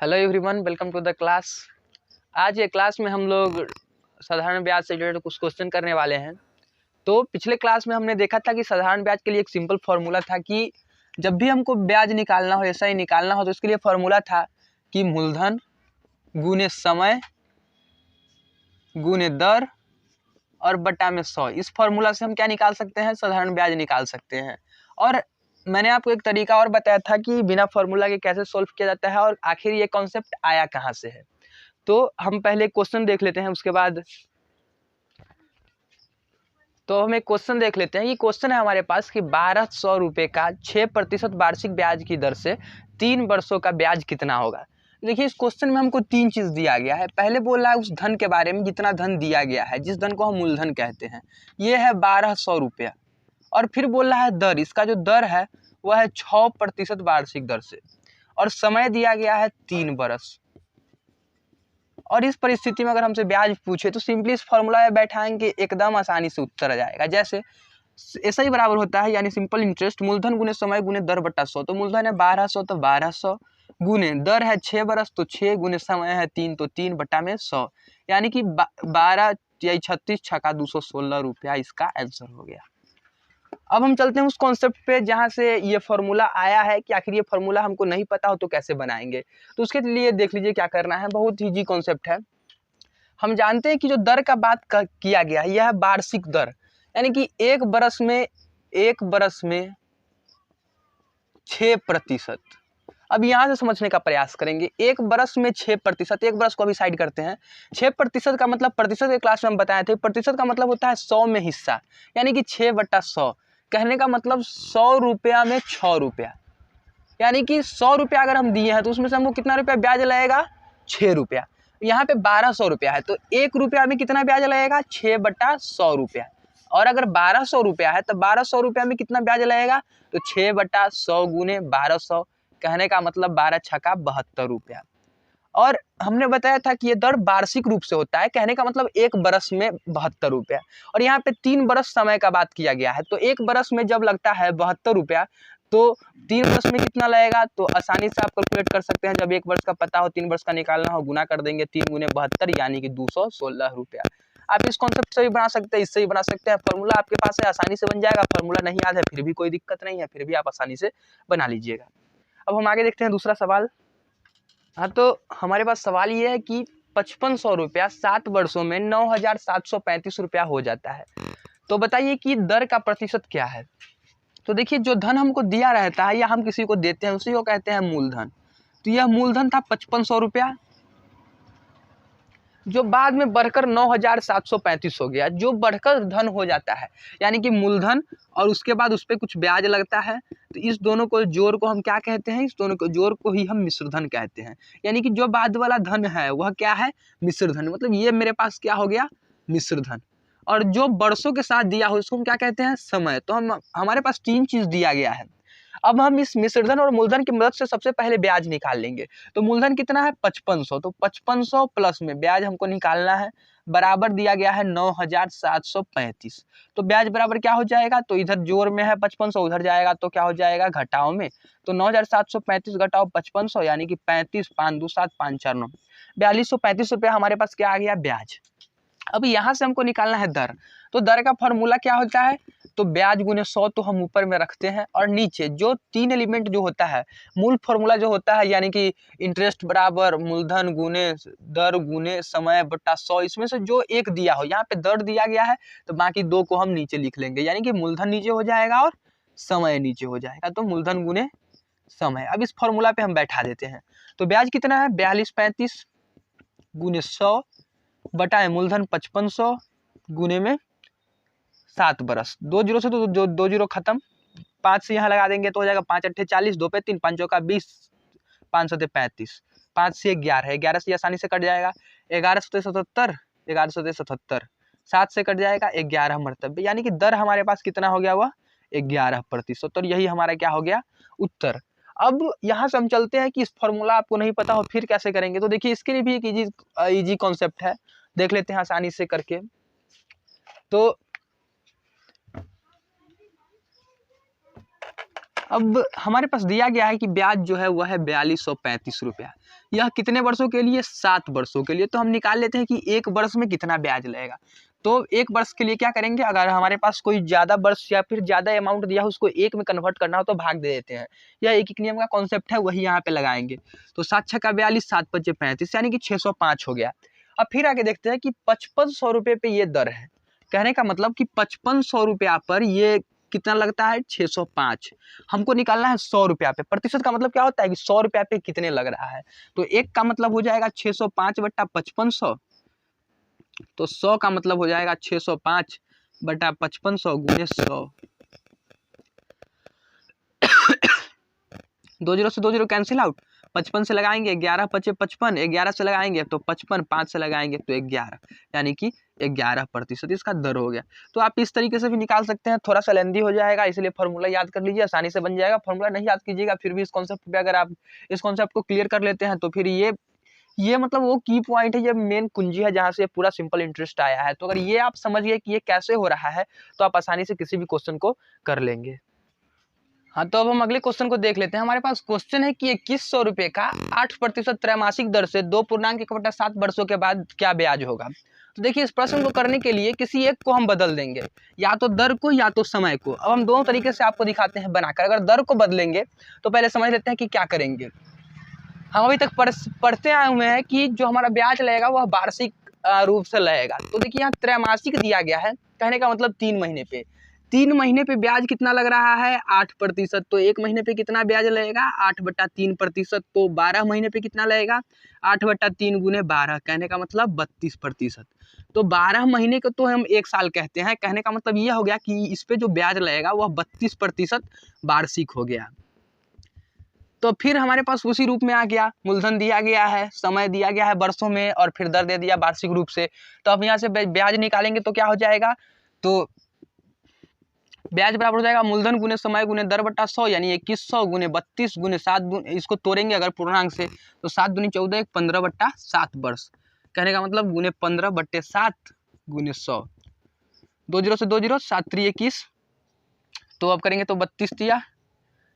Hello everyone, welcome to the class. आज ये class में हम लोग साधारण ब्याज से रिलेटेड कुछ क्वेश्चन करने वाले हैं। तो पिछले क्लास में हमने देखा था कि साधारण ब्याज के लिए एक सिंपल फार्मूला था कि जब भी हमको ब्याज निकालना हो, ऐसा ही निकालना हो, तो इसके लिए फार्मूला था कि मूलधन गुने समय गुने दर और बटा में 100। इस फार्मूला से हम क्या निकाल सकते हैं? साधारण ब्याज निकाल सकते हैं। और मैंने आपको एक तरीका और बताया था कि बिना फार्मूला के कैसे सॉल्व किया जाता है और आखिर ये कॉन्सेप्ट आया कहाँ से है। तो हम पहले क्वेश्चन देख लेते हैं, उसके बाद तो हम एक क्वेश्चन देख लेते हैं। ये क्वेश्चन है हमारे पास कि 1200 रुपये का 6% वार्षिक ब्याज की दर से 3 वर्षों का ब्याज कितना होगा। देखिए, इस क्वेश्चन में हमको 3 चीज़ दिया गया है। पहले बोल रहा है उस धन के बारे में, जितना धन दिया गया है, जिस धन को हम मूलधन कहते हैं, ये है 1200 रुपया। और फिर बोल रहा है दर, इसका जो दर है वह है 6% वार्षिक दर से, और समय दिया गया है 3 वर्ष। और इस परिस्थिति में अगर हमसे ब्याज पूछे तो सिंपली इस फॉर्मूला में बैठाएंगे, एकदम आसानी से उत्तर आ जाएगा। जैसे ऐसा ही बराबर होता है, यानी सिंपल इंटरेस्ट मूलधन गुने समय गुने दर बटा 100। तो मूलधन है 1200 तो 1200 गुने दर है 6 वर्ष तो 6 गुने समय है 3 तो 3 बटा में 100, यानी कि 12 या 36 छक्का 216 रुपया इसका आंसर हो गया। अब हम चलते हैं उस कॉन्सेप्ट पे जहाँ से ये फार्मूला आया है कि आखिर ये फार्मूला हमको नहीं पता हो तो कैसे बनाएंगे। तो उसके लिए देख लीजिए क्या करना है, बहुत ही इजी कॉन्सेप्ट है। हम जानते हैं कि जो दर का बात किया गया है यह है वार्षिक दर, यानी कि एक बरस में 6%। अब यहाँ से समझने का प्रयास करेंगे। एक बरस में 6%, एक बरस को अभी साइड करते हैं। 6% का मतलब, प्रतिशत के क्लास में हम बताए थे, प्रतिशत का मतलब होता है 100 में हिस्सा, यानी कि 6/100। कहने का मतलब 100 रुपया में 6 रुपया, यानी कि 100 रुपया अगर हम दिए हैं तो उसमें से हमको कितना रुपया ब्याज लगेगा? 6 रुपया। यहाँ पे 1200 रुपया है तो 1 रुपया में कितना ब्याज लगेगा? 6/100 रुपया। और अगर 1200 रुपया है तो 1200 रुपया में कितना ब्याज लगेगा? तो 6/100 गुने 1200, कहने का मतलब 12 छक्का 72 रुपया। और हमने बताया था कि ये दर वार्षिक रूप से होता है, कहने का मतलब एक बरस में 72 रुपया। और यहाँ पे 3 बरस समय का बात किया गया है, तो एक बरस में जब लगता है 72 रुपया तो 3 वर्ष में कितना लगेगा? तो आसानी से आप कैलकुलेट कर सकते हैं। जब एक वर्ष का पता हो, 3 वर्ष का निकालना हो, गुना कर देंगे 3 गुने 72, यानी कि 216 रुपया। आप इस कॉन्सेप्ट से भी बना सकते हैं, इससे भी बना सकते हैं। फॉर्मूला आपके पास है, आसानी से बन जाएगा। फॉर्मूला नहीं याद है फिर भी कोई दिक्कत नहीं है, फिर भी आप आसानी से बना लीजिएगा। अब हम आगे देखते हैं दूसरा सवाल। हाँ, तो हमारे पास सवाल ये है कि 5500 रुपया 7 वर्षों में 9735 रुपया हो जाता है। तो बताइए कि दर का प्रतिशत क्या है। तो देखिए, जो धन हमको दिया रहता है या हम किसी को देते हैं उसी को कहते हैं मूलधन। तो यह मूलधन था 5500 रुपया, जो बाद में बढ़कर 9735 हो गया, जो बढ़कर धन हो जाता है, यानी कि मूलधन और उसके बाद उस पर कुछ ब्याज लगता है। तो इस दोनों को जोड़ को हम क्या कहते हैं? इस दोनों को जोड़ को ही हम मिश्र धन कहते हैं। यानी कि जो बाद वाला धन है वह क्या है? मिश्र धन। मतलब ये मेरे पास क्या हो गया? मिश्र धन। और जो वर्षों के साथ दिया हो इसको हम क्या कहते हैं? समय। तो हमारे पास 3 चीज दिया गया है। अब हम इस मिश्रधन और मूलधन की मदद से सबसे पहले ब्याज निकाल लेंगे। तो मूलधन कितना है? 5500। तो 5500 प्लस में ब्याज हमको निकालना है, बराबर दिया गया है 9735। तो ब्याज बराबर क्या हो जाएगा? तो इधर जोड़ में है 5500, उधर जाएगा तो क्या हो जाएगा? घटाव में। तो 9735 घटाओ 5500, यानी कि 35, 5 2 7 5 4 9, 4235 रुपया हमारे पास क्या आ गया? ब्याज। अब यहाँ से हमको निकालना है दर। तो दर का फॉर्मूला क्या होता है? तो ब्याज गुने 100 तो हम ऊपर में रखते हैं, और नीचे जो 3 एलिमेंट जो होता है, मूल फॉर्मूला जो होता है, यानी कि इंटरेस्ट बराबर मूलधन गुने दर गुने समय बटा 100, इसमें से जो एक दिया हो, यहाँ पे दर दिया गया है तो बाकी 2 को हम नीचे लिख लेंगे, यानी कि मूलधन नीचे हो जाएगा और समय नीचे हो जाएगा। तो मूलधन गुने समय। अब इस फॉर्मूला पे हम बैठा देते हैं। तो ब्याज कितना है? 4235 गुने 100 बटा है मूलधन 5500 गुने में 7 बरस। 2 जीरो से तो 2 जीरो खत्म, 5 से यहाँ लगा देंगे तो हो जाएगा 5 अट्ठे 40, 2 पे 3, 5 चौका 20, 5 सते 35, 5 से 11, 11 से आसानी से कट जाएगा, 11 सते 77, 11 सते 77, 7 से कट जाएगा 11 मरतबे, यानी कि दर हमारे पास कितना हो गया? वह 11%। तो यही हमारा क्या हो गया? उत्तर। अब यहाँ से हम चलते हैं कि इस फॉर्मूला आपको नहीं पता हो फिर कैसे करेंगे। तो देखिए, इसके लिए भी एक इजी कॉन्सेप्ट है, देख लेते हैं आसानी से करके। तो अब हमारे पास दिया गया है कि ब्याज जो है वह है 4235 रुपया। यह कितने वर्षों के लिए? 7 वर्षों के लिए। तो हम निकाल लेते हैं कि एक वर्ष में कितना ब्याज लगेगा। तो एक वर्ष के लिए क्या करेंगे, अगर हमारे पास कोई ज़्यादा वर्ष या फिर ज़्यादा अमाउंट दिया हो उसको एक में कन्वर्ट करना हो तो भाग दे देते हैं। यह एक एक नियम का कॉन्सेप्ट है, वही यहाँ पे लगाएंगे। तो 7 छक्का 42, 7 पच्चे 35, यानी कि 605 हो गया। अब फिर आगे देखते हैं कि 5500 रुपये पे ये दर है। कहने का मतलब कि 5500 रुपया पर ये कितना लगता है? 605। हमको निकालना है 100 रुपया पे। प्रतिशत का मतलब क्या होता है कि 100 रुपया पे कितने लग रहा है। तो एक का मतलब हो जाएगा 605 बट्टा 5500। तो 100 का मतलब हो जाएगा 605 बटा 5500 गुने 100। 2 जीरो से 2 जीरो कैंसिल आउट। 55 से लगाएंगे 11 पचे 55, 11 से लगाएंगे तो 55, 5 से लगाएंगे तो 11, यानी कि 11% इसका दर हो गया। तो आप इस तरीके से भी निकाल सकते हैं। थोड़ा सा लेंदी हो जाएगा, इसलिए फॉर्मूला याद कर लीजिए, आसानी से बन जाएगा। फॉर्मूला नहीं याद कीजिएगा फिर भी इस कॉन्सेप्ट पे अगर आप इस कॉन्सेप्ट को क्लियर कर लेते हैं तो फिर ये मतलब वो की पॉइंट है, ये मेन कुंजी है जहाँ से पूरा सिंपल इंटरेस्ट आया है। तो अगर ये आप समझ गए कि ये कैसे हो रहा है तो आप आसानी से किसी भी क्वेश्चन को कर लेंगे। हाँ, तो अब हम अगले क्वेश्चन को देख लेते हैं। हमारे पास क्वेश्चन है कि 2100 रुपये का 8% त्रैमासिक दर से 2.1/7 वर्षों के बाद क्या ब्याज होगा। तो देखिए, इस प्रश्न को करने के लिए किसी एक को हम बदल देंगे, या तो दर को या तो समय को। अब हम दोनों तरीके से आपको दिखाते हैं बनाकर। अगर दर को बदलेंगे तो पहले समझ लेते हैं कि क्या करेंगे। हम अभी तक पढ़ते आए हुए हैं कि जो हमारा ब्याज लगेगा वह वार्षिक रूप से लगेगा। तो देखिए, यहाँ त्रैमासिक दिया गया है, कहने का मतलब 3 महीने पे। 3 महीने पे ब्याज कितना लग रहा है? 8%। तो 1 महीने पे कितना ब्याज लगेगा? 8/3%। तो 12 महीने पे कितना लगेगा? 8/3 गुने 12, कहने का मतलब 32%। तो 12 महीने को तो हम 1 साल कहते हैं। कहने का मतलब यह हो गया कि इस पे जो ब्याज लगेगा वह 32% वार्षिक हो गया। तो फिर हमारे पास उसी रूप में आ गया, मूलधन दिया गया है, समय दिया गया है वर्षों में, और फिर दर दे दिया वार्षिक रूप से। तो अब यहाँ से ब्याज निकालेंगे तो क्या हो जाएगा? तो ब्याज बराबर हो जाएगा मूलधन गुने समय गुने दर बटा 100, यानी 2100 गुने 32 गुने 7। इसको तोड़ेंगे अगर पूर्णांक से तो 7 दूनी 14, 15/7 वर्ष, कहने का मतलब गुने 15/7 गुने 100। 2 जीरो से 2 जीरो, 7 3 21। तो अब करेंगे तो 32 दिया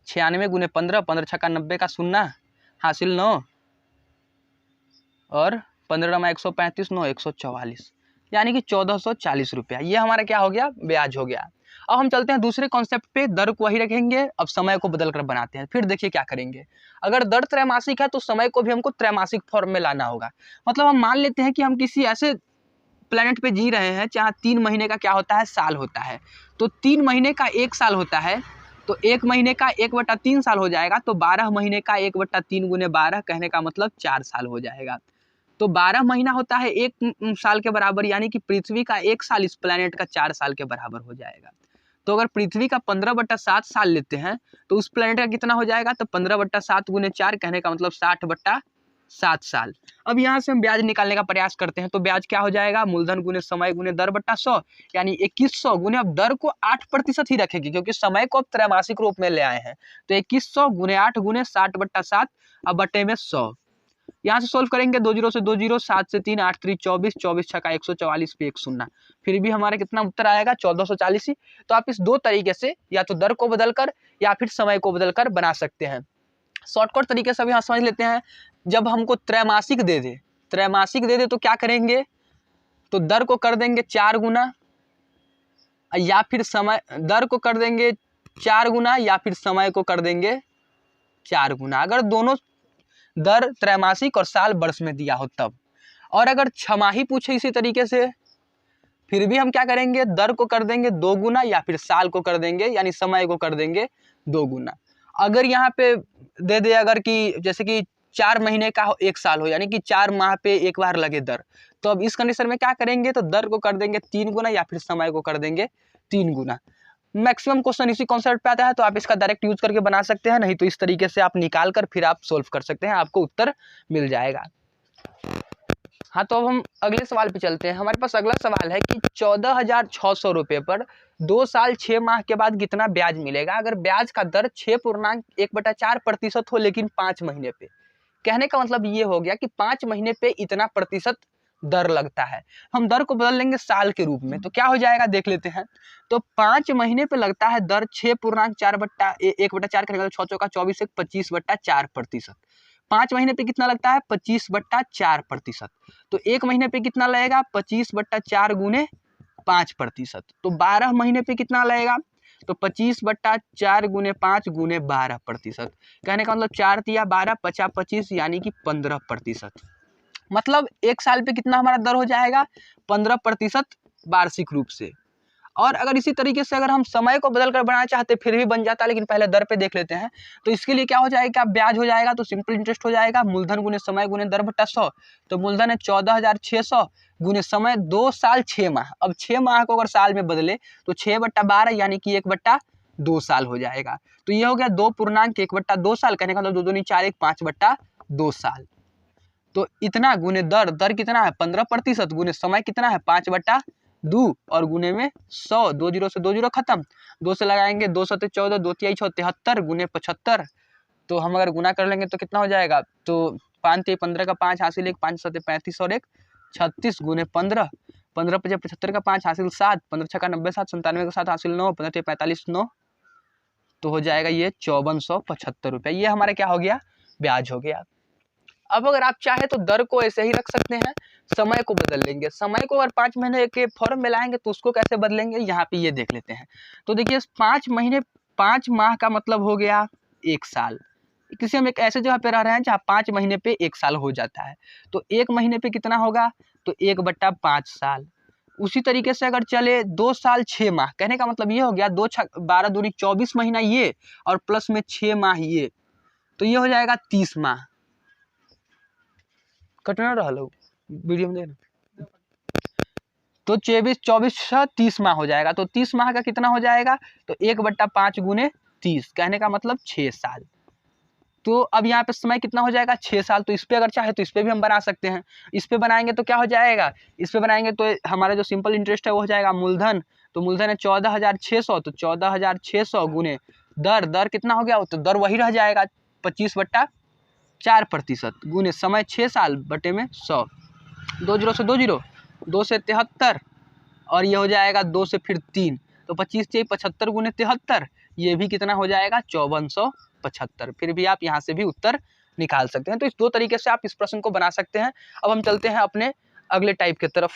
96 गुने 15, 15 छक्का 90 का 0 हासिल 9, और 15 में 135, 9 144, यानी कि 1440 रुपया। ये हमारा क्या हो गया? ब्याज हो गया। अब हम चलते हैं दूसरे कॉन्सेप्ट पे। दर को वही रखेंगे, अब समय को बदल कर बनाते हैं। फिर देखिए क्या करेंगे। अगर दर त्रैमासिक है तो समय को भी हमको त्रैमासिक फॉर्म में लाना होगा। मतलब हम मान लेते हैं कि हम किसी ऐसे प्लेनेट पे जी रहे हैं जहाँ 3 महीने का क्या होता है? साल होता है। तो 3 महीने का 1 साल होता है, तो 1 महीने का 1/3 साल हो जाएगा। तो 12 महीने का 1/3 गुने 12, कहने का मतलब 4 साल हो जाएगा। तो 12 महीना होता है 1 साल के बराबर, यानी कि पृथ्वी का 1 साल इस प्लेनेट का 4 साल के बराबर हो जाएगा। तो अगर पृथ्वी का 15/7 साल लेते हैं तो उस प्लेनेट का कितना हो जाएगा? तो 15/7 गुने 4, कहने का मतलब 60/7 साल। अब यहाँ से हम ब्याज निकालने का प्रयास करते हैं। तो ब्याज क्या हो जाएगा? मूलधन गुने समय गुने दर बटा 100, यानी 2100 गुने, अब दर को 8% ही रखेगी क्योंकि समय को अब त्रैमासिक रूप में ले आए हैं। तो 2100 गुने 8 गुने 60/7, अब बटे में 100। यहाँ से सोल्व करेंगे। 2 जीरो से 2 जीरो, 7 से 3 8 3 24, 24 छक्का 144 पे 1 0। फिर भी हमारा कितना उत्तर आएगा? 1440 ही। तो आप इस दो तरीके से या तो दर को बदलकर या फिर समय को बदलकर बना सकते हैं। शॉर्टकट तरीके से भी यहाँ समझ लेते हैं। जब हमको त्रैमासिक दे दे तो क्या करेंगे? तो दर को कर देंगे 4 गुना, या फिर समय, दर को कर देंगे 4 गुना या फिर समय को कर देंगे 4 गुना, अगर दोनों दर त्रैमासिक और साल वर्ष में दिया हो तब। और अगर छमाही पूछे इसी तरीके से, फिर भी हम क्या करेंगे? दर को कर देंगे 2 गुना या फिर साल को कर देंगे, यानी समय को कर देंगे 2 गुना। अगर यहाँ पे दे दे अगर कि जैसे कि 4 महीने का 1 साल हो, यानी कि 4 माह पे एक बार लगे दर, तो अब इस कंडीशन में क्या करेंगे? तो दर को कर देंगे 3 गुना या फिर समय को कर देंगे 3 गुना। मैक्सिमम क्वेश्चन इसी कॉन्सेप्ट पे आता है, तो आप इसका डायरेक्ट यूज करके बना सकते हैं, नहीं तो इस तरीके से आप निकाल कर फिर आप सोल्व कर सकते हैं, आपको उत्तर मिल जाएगा। हाँ, तो अब हम अगले सवाल पे चलते हैं। हमारे पास अगला सवाल है कि 14,600 रुपये पर 2 साल 6 माह के बाद कितना ब्याज मिलेगा अगर ब्याज का दर 6.1/4% हो लेकिन 5 महीने पे। कहने का मतलब ये हो गया कि 5 महीने पे इतना प्रतिशत दर लगता है। हम दर को बदल लेंगे साल के रूप में, तो क्या हो जाएगा देख लेते हैं। तो 5 महीने पे लगता है दर 6.4/1/4 करेगा, 6 चौका 24 1 25/4%। 5 महीने पे कितना लगता है 25/4%। तो 1 महीने पे कितना लगेगा 25/4 गुने 5%। तो 12 महीने पे कितना लगेगा तो 25/4 गुने 5 गुने 12%। कहने का मतलब 4 तिया 12 50 25 यानी कि 15%। मतलब 1 साल पे कितना हमारा दर हो जाएगा 15% वार्षिक रूप से। और अगर इसी तरीके से अगर हम समय को बदल कर बनाना चाहते फिर भी बन जाता, लेकिन पहले दर पे देख लेते हैं। तो इसके लिए क्या हो जाएगा ब्याज हो जाएगा, तो सिंपल इंटरेस्ट हो जाएगा मूलधन गुने समय गुने दर बटा 100। तो मूलधन है 14,600 गुने समय 2 साल 6 माह। अब 6 माह को अगर साल में बदले तो 6/12 यानी कि 1/2 साल हो जाएगा। तो ये हो गया 2.1/2 साल। कहने का मतलब 2 दूनी 4 1 5/2 साल। तो इतना गुने दर, दर कितना है 15% गुने समय कितना है 5/2 और गुने में 100। 2 जीरो से 2 जीरो खत्म, 2 से लगाएंगे 2 सत्ते 14 2 तिहाई 6 73 गुने 75। तो हम अगर गुना कर लेंगे तो कितना हो जाएगा तो 5 तिहाई 15 का 5 हासिल 1 5 सत्ते 35 और 1 36 गुने 15 15 पचे 75 का 5 हासिल 7 15 छक्का 90 7 97 का 7 हासिल 9 15 45 9। तो हो जाएगा ये 5475 रुपये। ये हमारा क्या हो गया ब्याज हो गया। अब अगर आप चाहे तो दर को ऐसे ही रख सकते हैं, समय को बदल लेंगे। समय को अगर 5 महीने के फॉर्म में लाएंगे तो उसको कैसे बदलेंगे यहाँ पे ये देख लेते हैं। तो देखिए 5 महीने 5 माह का मतलब हो गया 1 साल। किसी हम एक ऐसे जगह पे रह रहे हैं जहाँ 5 महीने पे 1 साल हो जाता है। तो 1 महीने पे कितना होगा तो 1/5 साल। उसी तरीके से अगर चले 2 साल 6 माह, कहने का मतलब ये हो गया 2 6 12 दूनी 24 महीना ये और प्लस में 6 माह ये, तो ये हो जाएगा 30 माह। कटना रहा लो वीडियो में देना। तो 24 30 माह हो जाएगा। तो 30 माह का कितना हो जाएगा तो 1/5 गुने 30, कहने का मतलब 6 साल। तो अब यहाँ पे समय कितना हो जाएगा 6 साल। तो इस पे अगर चाहे तो इस पे भी हम बना सकते हैं। इस पे बनाएंगे तो क्या हो जाएगा, इस पे बनाएंगे तो हमारा जो सिंपल इंटरेस्ट है वो हो जाएगा मूलधन। तो मूलधन है 14,600, तो 14,600 गुने दर, दर कितना हो गया तो दर वही रह जाएगा 25/4% गुने समय 6 साल बटे में 100। 2 जीरो से 2 जीरो 2 से 73 और ये हो जाएगा 2 से फिर 3, तो 25 से 75 गुने 73, ये भी कितना हो जाएगा 5475। फिर भी आप यहाँ से भी उत्तर निकाल सकते हैं। तो इस 2 तरीके से आप इस प्रश्न को बना सकते हैं। अब हम चलते हैं अपने अगले टाइप की तरफ।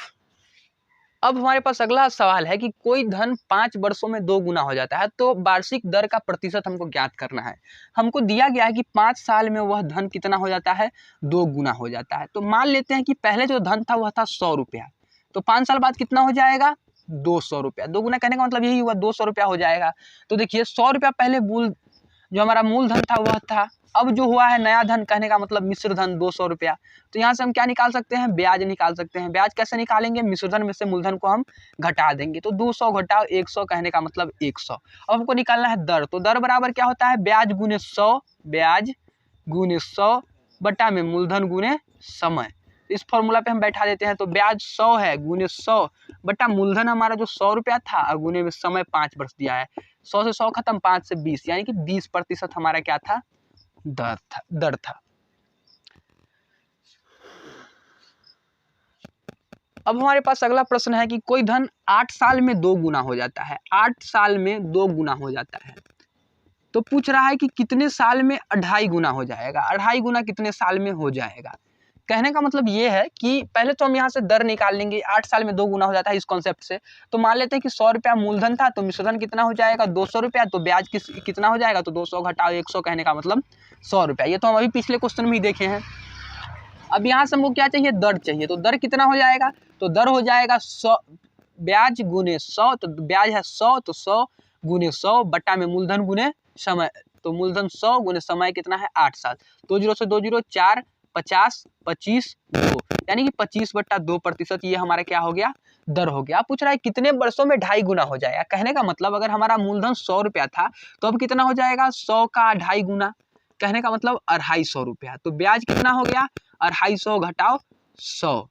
अब हमारे पास अगला सवाल है कि कोई धन 5 वर्षों में 2 गुना हो जाता है, तो वार्षिक दर का प्रतिशत हमको ज्ञात करना है। हमको दिया गया है कि 5 साल में वह धन कितना हो जाता है 2 गुना हो जाता है। तो मान लेते हैं कि पहले जो धन था वह था 100 रुपया, तो 5 साल बाद कितना हो जाएगा 200 रुपया। 2 गुना कहने का मतलब यही हुआ 200 रुपया हो जाएगा। तो देखिए 100 रुपया पहले जो हमारा मूलधन था वह था, अब जो हुआ है नया धन, कहने का मतलब मिश्र धन 200 रुपया। तो यहाँ से हम क्या निकाल सकते हैं ब्याज निकाल सकते हैं। ब्याज कैसे निकालेंगे, मिश्र धन में से मूलधन को हम घटा देंगे। तो 200 घटाओ 100, कहने का मतलब 100। अब हमको निकालना है दर, तो दर बराबर क्या होता है ब्याज गुने 100, ब्याज गुने 100 बटा में मूलधन गुने समय। इस फॉर्मूला पे हम बैठा देते हैं। तो ब्याज 100 है गुने 100 बटा मूलधन हमारा जो 100 रुपया था और गुने में समय 5 वर्ष दिया है। 100 से 100 खत्म, 5 से 20 यानी कि 20% हमारा क्या था दर था। अब हमारे पास अगला प्रश्न है कि कोई धन 8 साल में 2 गुना हो जाता है। 8 साल में 2 गुना हो जाता है, तो पूछ रहा है कि कितने साल में 2.5 गुना हो जाएगा। 2.5 गुना कितने साल में हो जाएगा। कहने का मतलब ये है कि पहले तो हम यहाँ से दर निकाल लेंगे। 8 साल में 2 गुना हो जाता है इस कॉन्सेप्ट से। तो मान लेते हैं कि 100 रुपया मूलधन था, तो मिश्रधन कितना हो जाएगा 200 रुपया। तो ब्याज कितना हो जाएगा तो 200 घटाओ 100, कहने का मतलब 100 रुपया। ये तो हम अभी पिछले क्वेश्चन में ही देखे हैं। अब यहाँ से हमको क्या चाहिए दर चाहिए। तो दर कितना हो जाएगा तो दर हो जाएगा 100 ब्याज गुने 100। तो ब्याज है 100, तो 100 गुने 100 बटा में मूलधन गुने समय। तो मूलधन 100 गुने समय कितना है 8 साल। 2 जीरो से 2 जीरो 4 50 25 2 यानी कि 25/2%। ये हमारा क्या हो गया दर हो गया। आप पूछ रहा है कितने वर्षों में 2.5 गुना हो जाएगा। कहने का मतलब अगर हमारा मूलधन 100 रुपया था तो अब कितना हो जाएगा 100 का 2.5 गुना, कहने का मतलब 250 रुपया। तो ब्याज कितना हो गया 250 घटाओ 100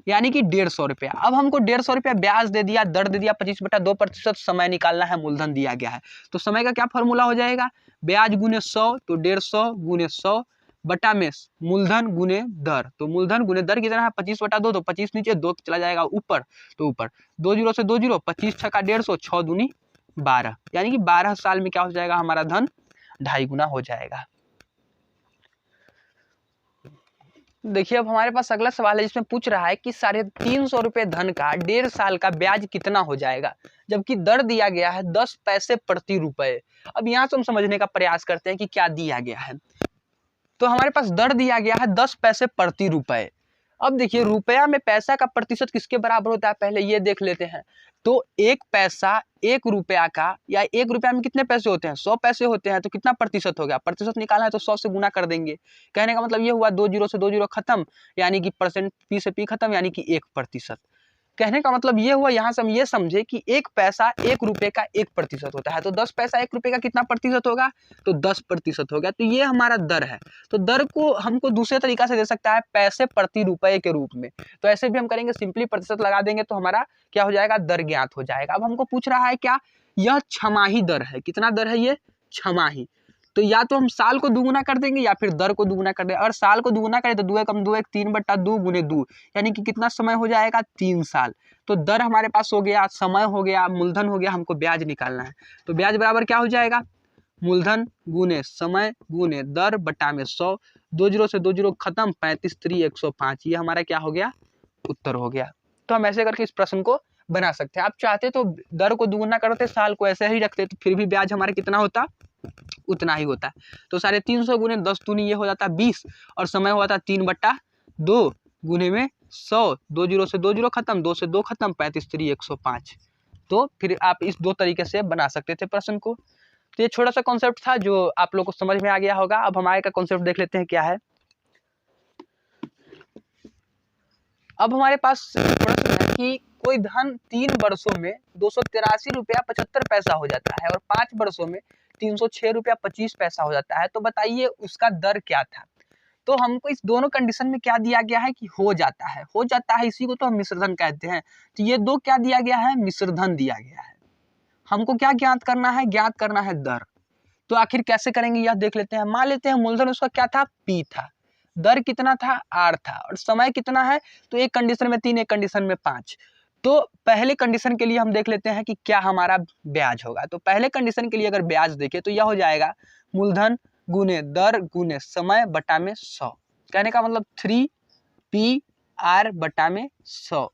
यानी कि 150 रुपया। अब हमको 150 रुपया ब्याज दे दिया, दर दे दिया 25/2%, समय निकालना है मूलधन दिया गया है। तो समय का क्या फॉर्मूला हो जाएगा ब्याज गुने 100, तो 150 गुने 100 बटा में मूलधन गुने दर। तो मूलधन गुने दर कितना है 25/2, तो 25 नीचे 2 चला जाएगा ऊपर, तो ऊपर 2 जीरो से 2 जीरो 25 छक्का 150 6 दूनी 12 यानी कि 12 साल में क्या हो जाएगा हमारा धन 2.5 गुना हो जाएगा। देखिए अब हमारे पास अगला सवाल है जिसमें पूछ रहा है कि 350 रुपये धन का 1.5 साल का ब्याज कितना हो जाएगा, जबकि दर दिया गया है 10 पैसे प्रति रुपए। अब यहाँ से हम समझने का प्रयास करते हैं कि क्या दिया गया है। तो हमारे पास दर दिया गया है 10 पैसे प्रति रुपए। अब देखिए रुपया में पैसा का प्रतिशत किसके बराबर होता है, पहले ये देख लेते हैं। तो 1 पैसा 1 रुपया का, या 1 रुपया में कितने पैसे होते हैं, 100 पैसे होते हैं, तो कितना प्रतिशत हो गया, प्रतिशत निकालना है तो 100 से गुना कर देंगे। कहने का मतलब ये हुआ 2 जीरो से 2 जीरो खत्म, यानी कि परसेंट, पी से पी खत्म, यानी कि 1%। कहने का मतलब ये हुआ, यहाँ से हम ये समझे कि 1 पैसा 1 रुपये का 1% होता है। तो 10 पैसा 1 रुपये का कितना प्रतिशत होगा, तो 10% हो गया। तो ये हमारा दर है। तो दर को हमको दूसरे तरीका से दे सकता है, पैसे प्रति रुपए के रूप में। तो ऐसे भी हम करेंगे, सिंपली प्रतिशत लगा देंगे तो हमारा क्या हो जाएगा, दर ज्ञात हो जाएगा। अब हमको पूछ रहा है क्या, यह छमाही दर है। कितना दर है ये, छमाही। तो या तो हम साल को दुगुना कर देंगे या फिर दर को दुगुना कर देंगे। और साल को दुगुना करें तो 2 कम 2 3/2 गुने 2, यानी कि कितना समय हो जाएगा, 3 साल। तो दर हमारे पास हो गया, समय हो गया, मूलधन हो गया, हमको ब्याज निकालना है। तो ब्याज बराबर क्या हो जाएगा, मूलधन गुने समय गुने दर बटा में 100। 2 जीरो से 2 जीरो खत्म, 35 3 105। ये हमारा क्या हो गया, उत्तर हो गया। तो हम ऐसे करके इस प्रश्न को बना सकते हैं। आप चाहते तो दर को दुगुना करते, साल को ऐसे ही रखते, तो फिर भी ब्याज हमारा कितना होता, उतना ही होता है। तो 350 गुने 10 दूनी ये हो जाता है 20, और समय हुआ था 3/2 गुने में 100। 2 जीरो से 2 जीरो खत्म, 2 से 2 खत्म, 35 3 105। तो फिर आप इस 2 तरीके से बना सकते थे प्रश्न को। तो ये छोटा सा कॉन्सेप्ट था जो आप लोग को समझ में आ गया होगा। अब हमारे का कॉन्सेप्ट देख लेते हैं क्या है। अब हमारे पास प्रश्न है कि कोई धन 3 वर्षों में 283 रुपया 75 पैसा हो जाता है और 5 वर्षों में 306 रुपया 25 पैसा हो जाता है। तो बताइए उसका दर क्या था। तो हमको इस दोनों कंडीशन में क्या दिया गया है कि हो जाता है, हो जाता है, इसी को तो हम मिश्रधन कहते हैं। तो ये दो क्या दिया गया है, मिश्रधन दिया गया है। हमको क्या ज्ञात करना है, ज्ञात करना है दर। तो आखिर कैसे करेंगे यह देख लेते हैं। मान लेते हैं मूलधन उसका क्या था, पी था, दर कितना था, आर था, और समय कितना है, तो एक कंडीशन में 3, एक कंडीशन में 5। तो पहले कंडीशन के लिए हम देख लेते हैं कि क्या हमारा ब्याज होगा। तो पहले कंडीशन के लिए अगर ब्याज देखें तो यह हो जाएगा मूलधन गुने दर गुने समय बटा में 100। कहने का मतलब 3PR बटा में 100।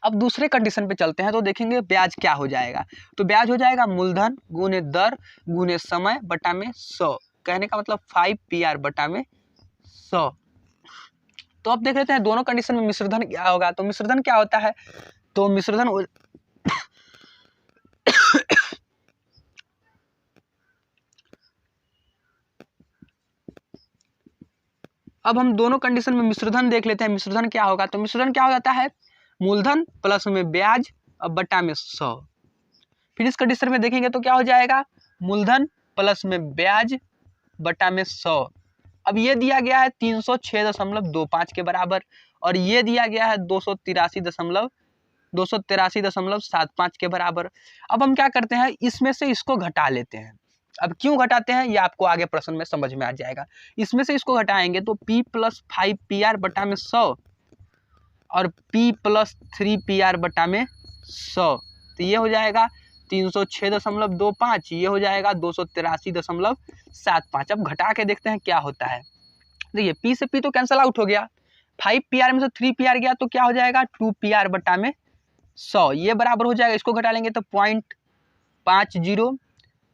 अब दूसरे कंडीशन पे चलते हैं तो देखेंगे ब्याज क्या हो जाएगा। तो ब्याज हो जाएगा मूलधन गुने दर गुने समय बटा में 100। कहने का मतलब 5PR बटा में 100। तो अब देख लेते हैं दोनों कंडीशन में मिश्रधन क्या होगा। तो मिश्रधन क्या होता है, तो मिश्रधन अब हम दोनों कंडीशन में मिश्रधन देख लेते हैं। मिश्रधन क्या होगा, तो मिश्रधन क्या हो जाता है, मूलधन प्लस में ब्याज अब बटा में 100। फिर इस कंडीशन में देखेंगे तो क्या हो जाएगा, मूलधन प्लस में ब्याज बटा में 100। अब ये दिया गया है 306.25 के बराबर, और ये दिया गया है 283.75 के बराबर। अब हम क्या करते हैं, इसमें से इसको घटा लेते हैं। अब क्यों घटाते हैं ये आपको आगे प्रश्न में समझ में आ जाएगा। इसमें से इसको घटाएंगे तो P + 5PR बटा में 100 और P + 3PR बटा में 100। तो ये हो जाएगा 306.25, ये हो जाएगा 283.75। अब घटा के देखते हैं क्या होता है। देखिए P से P तो कैंसल आउट हो गया, 5PR में से 3PR गया तो क्या हो जाएगा 2PR बटा में 100। ये बराबर हो जाएगा, इसको घटा लेंगे तो 0.50।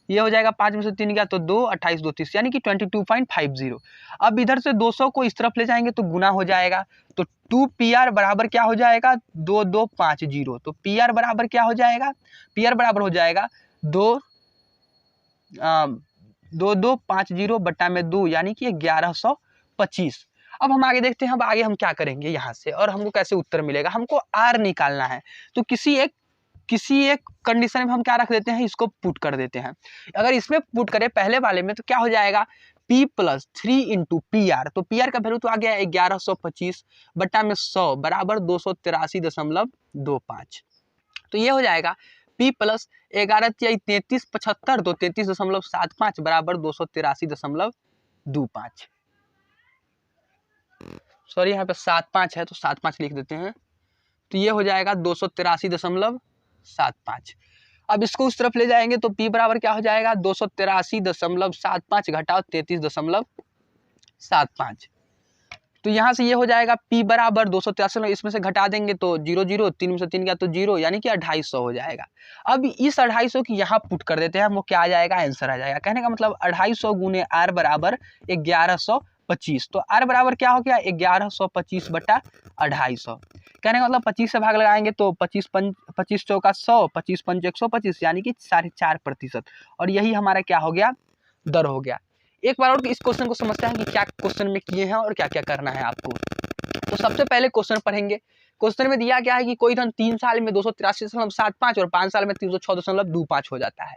ये हो जाएगा 5 में से 3 गया तो 2, 28 2 30, यानी कि 22.50। अब इधर से 200 को इस तरफ ले जाएंगे तो गुना हो जाएगा। तो 2PR बराबर क्या हो जाएगा 2250। तो PR बराबर क्या हो जाएगा, PR बराबर हो जाएगा 2250 बटा में 2, यानी कि 1125। अब हम आगे देखते हैं। अब आगे हम क्या करेंगे यहाँ से और हमको कैसे उत्तर मिलेगा। हमको R निकालना है। तो किसी एक कंडीशन में हम क्या रख देते हैं, इसको पुट कर देते हैं। अगर इसमें पुट करें पहले वाले में तो क्या हो जाएगा P + 3 × PR। तो PR का वैल्यू तो आ गया 1125 बटा में 100 बराबर 283.25। तो ये हो जाएगा P + 11 × 33 75, तो 33.75 बराबर 283.25। सॉरी यहाँ पे 75 है तो 75 लिख देते हैं। तो ये हो जाएगा 283.75। अब इसको उस तरफ ले जाएंगे तो P बराबर क्या हो जाएगा 283.75 घटाओ 33.75। तो यहाँ से ये हो जाएगा P बराबर 283, इसमें से घटा देंगे तो 0 0, 3 में से 3 गया तो 0, यानी कि 250 हो जाएगा। अब इस 250 की यहाँ पुट कर देते हैं, वो क्या आ जाएगा, आंसर आ जाएगा। कहने का मतलब 250 गुने R बराबर 1125। तो R बराबर क्या हो गया, 1125 बटा 250। कहने का मतलब 25 से भाग लगाएंगे तो 25 चौका 100, 25 पंच 125, यानी कि 4.5%। और यही हमारा क्या हो गया, दर हो गया। एक बार और इस क्वेश्चन को समझते हैं कि क्या क्वेश्चन में किए हैं और क्या क्या करना है आपको। तो सबसे पहले क्वेश्चन पढ़ेंगे। क्वेश्चन में दिया क्या है कि कोई धन 3 साल में 283.75 और 5 साल में 306.25 हो जाता है।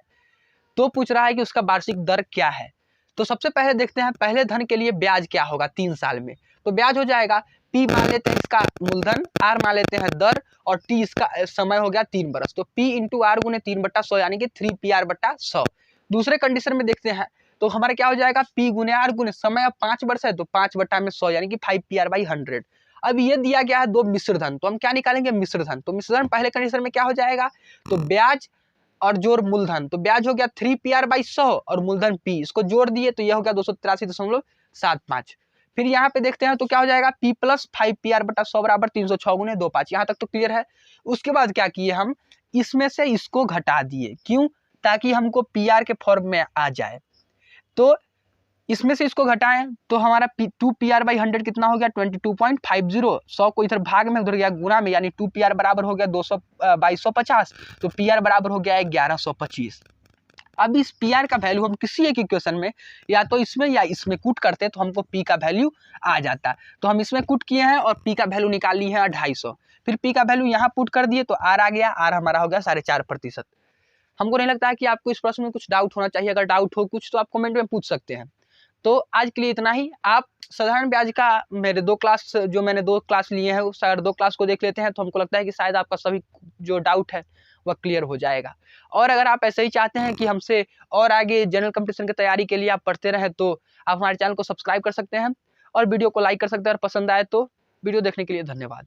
तो पूछ रहा है कि उसका वार्षिक दर क्या है। तो सबसे पहले देखते हैं पहले धन के लिए ब्याज क्या होगा 3 साल में। तो ब्याज हो जाएगा P मान लेते हैं इसका मूलधन, R मान लेते हैं दर, और T इसका समय हो गया 3 बरस। तो P इंटू R गुने 3/100, यानी कि 3PR/100। दूसरे कंडीशन में देखते हैं तो हमारा क्या हो जाएगा, P गुने R गुने समय, अब 5 वर्ष है तो 5/100, यानी कि 5PR/100। अब ये दिया गया है 2 मिश्र धन, तो हम क्या निकालेंगे, मिश्र धन। तो मिश्र धन पहले कंडीशन में क्या हो जाएगा, तो ब्याज और जोड़ मूलधन। तो ब्याज हो गया 3PR/100 और मूलधन P, इसको जोड़ दिए तो यह हो गया 283.75। फिर यहाँ पे देखते हैं तो क्या हो जाएगा, P प्लस 5PR/100 बराबर 306 गुने 25। यहाँ तक तो क्लियर है। उसके बाद क्या किए हम, इसमें से इसको घटा दिए, क्यों, ताकि हमको PR के फॉर्म में आ जाए। तो इसमें से इसको घटाएं तो हमारा 2PR/100 कितना हो गया, 22.50। 100 को इधर भाग में उधर गया गुना में, यानी 2PR बराबर हो गया 2250। तो PR बराबर हो गया 1125। अब इस PR का वैल्यू हम किसी एक इक्वेशन में या तो इसमें या इसमें कूट करते तो हमको P का वैल्यू आ जाता। तो हम इसमें कूट किए हैं और P का वैल्यू निकाल ली है 250। फिर P का वैल्यू यहाँ पुट कर दिए तो R आ गया, R हमारा हो गया 4.5%। हमको नहीं लगता है कि आपको इस प्रश्न में कुछ डाउट होना चाहिए। अगर डाउट हो कुछ तो आप कमेंट में पूछ सकते हैं। तो आज के लिए इतना ही। आप साधारण ब्याज का मैंने 2 क्लास लिए हैं, उस अगर 2 क्लास को देख लेते हैं तो हमको लगता है कि शायद आपका सभी जो डाउट है वह क्लियर हो जाएगा। और अगर आप ऐसे ही चाहते हैं कि हमसे और आगे जनरल कंपटीशन की तैयारी के लिए आप पढ़ते रहें तो आप हमारे चैनल को सब्सक्राइब कर सकते हैं और वीडियो को लाइक कर सकते हैं। और पसंद आए तो वीडियो देखने के लिए धन्यवाद।